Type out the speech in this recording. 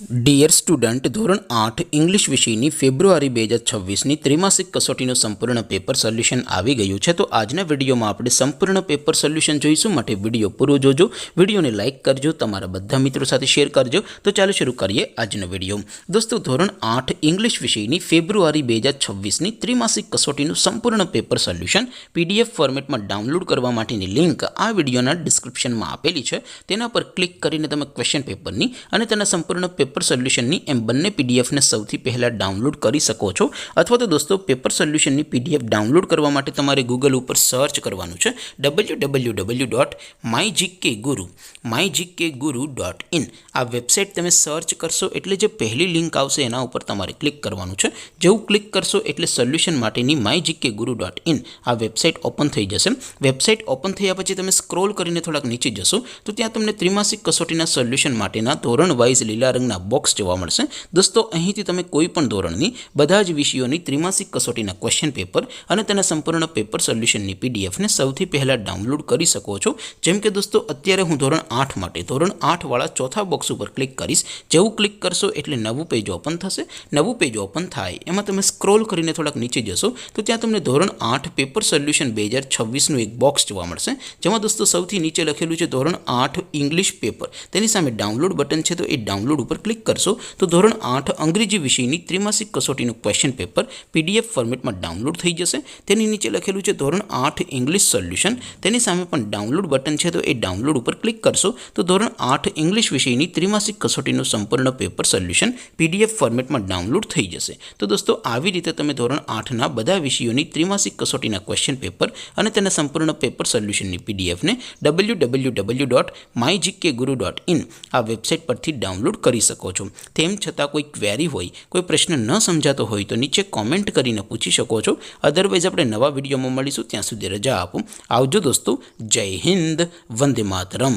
Dear student, ધોરણ 8 English વિષયની ફેબ્રુઆરી 2026ની ત્રિમાસિક કસોટીનું સંપૂર્ણ પેપર સોલ્યુશન આવી ગયું છે. તો આજના વિડીયોમાં આપણે સંપૂર્ણ પેપર સોલ્યુશન જોઈશું. માટે વિડીયો પૂરો જોજો, વિડીયોને લાઇક કરજો, તમારા બધા મિત્રો સાથે શેર કરજો. તો ચાલો શરૂ કરીએ આજનો વિડીયો. દોસ્તો, ધોરણ 8 ઇંગ્લિશ વિષયની ફેબ્રુઆરી 2026ની ત્રિમાસિક કસોટીનું સંપૂર્ણ પેપર સોલ્યુશન PDF ફોર્મેટમાં ડાઉનલોડ કરવા માટેની લિંક આ વિડીયોના ડિસ્ક્રિપ્શનમાં આપેલી છે. તેના પર ક્લિક કરીને તમે ક્વેશ્ચન પેપરની અને તેના સંપૂર્ણ પેપર સોલ્યુશનની એમ બંને પીડીએફને સૌથી પહેલાં ડાઉનલોડ કરી શકો છો. અથવા તો દોસ્તો, પેપર સોલ્યુશનની PDF ડાઉનલોડ કરવા માટે તમારે ગૂગલ ઉપર સર્ચ કરવાનું છે www.mygkguru.in. આ વેબસાઇટ તમે સર્ચ કરશો એટલે જે પહેલી લિંક આવશે એના ઉપર તમારે ક્લિક કરવાનું છે. જેવું ક્લિક કરશો એટલે સોલ્યુશન માટેની mygkguru.in આ વેબસાઇટ ઓપન થઈ જશે. વેબસાઇટ ઓપન થયા પછી તમે સ્ક્રોલ કરીને થોડાક નીચે જશો તો ત્યાં તમને ત્રિમાસિક કસોટીના સોલ્યુશન માટેના ધોરણ વાઇઝ લીલા રંગના બોક્સ જોવા મળશે. દોસ્તો, અહીંથી તમે કોઈ પણ ધોરણની બધા જ વિષયોની ત્રિમાસિક કસોટીના ક્વેશ્ચન પેપર અને તેના સંપૂર્ણ પેપર સોલ્યુશનની પીડીએફને સૌથી પહેલાં ડાઉનલોડ કરી શકો છો. જેમ કે દોસ્તો, અત્યારે હું ધોરણ 8 માટે ધોરણ 8 વાળા ચોથા બોક્સ ઉપર ક્લિક કરીશ. જેવું ક્લિક કરશો એટલે નવું પેજ ઓપન થશે. નવું પેજ ઓપન થાય એમાં તમે સ્ક્રોલ કરીને થોડાક નીચે જશો તો ત્યાં તમને ધોરણ 8 પેપર સોલ્યુશન 2026નું એક બોક્સ જોવા મળશે. જેમાં દોસ્તો સૌથી નીચે લખેલું છે ધોરણ 8 ઇંગ્લિશ પેપર. તેની સામે ડાઉનલોડ બટન છે, તો એ ડાઉનલોડ ઉપર ક્લિક કરશો તો ધોરણ 8 અંગ્રેજી વિષયની ત્રિમાસિક કસોટીનું ક્વેશ્ચન પેપર PDF ફોર્મેટમાં ડાઉનલોડ થઈ જશે. તેની નીચે લખેલું છે ધોરણ 8 ઇંગ્લિશ સોલ્યુશન. તેની સામે પણ ડાઉનલોડ બટન છે, તો એ ડાઉનલોડ ઉપર ક્લિક કરશો તો ધોરણ 8 ઇંગ્લિશ વિષયની ત્રિમાસિક કસોટીનું સંપૂર્ણ પેપર સોલ્યુશન PDF ફોર્મેટમાં ડાઉનલોડ થઈ જશે. તો દોસ્તો, આવી રીતે તમે ધોરણ 8ના બધા વિષયોની ત્રિમાસિક કસોટીના ક્વેશ્ચન પેપર અને તેના સંપૂર્ણ પેપર સોલ્યુશનની પીડીએફને www.mygkguru.in આ વેબસાઇટ પરથી ડાઉનલોડ કરી શકો છો. તેમ છતાં કોઈ ક્વેરી હોય, કોઈ પ્રશ્ન ન સમજાતો હોય તો નીચે કોમેન્ટ કરીને પૂછી શકો છો. અધરવાઇઝ આપણે નવા વિડીયોમાં મળીશું. ત્યાં સુધી રજા આપો. આવજો દોસ્તો. જય હિન્દ. વંદે માતરમ.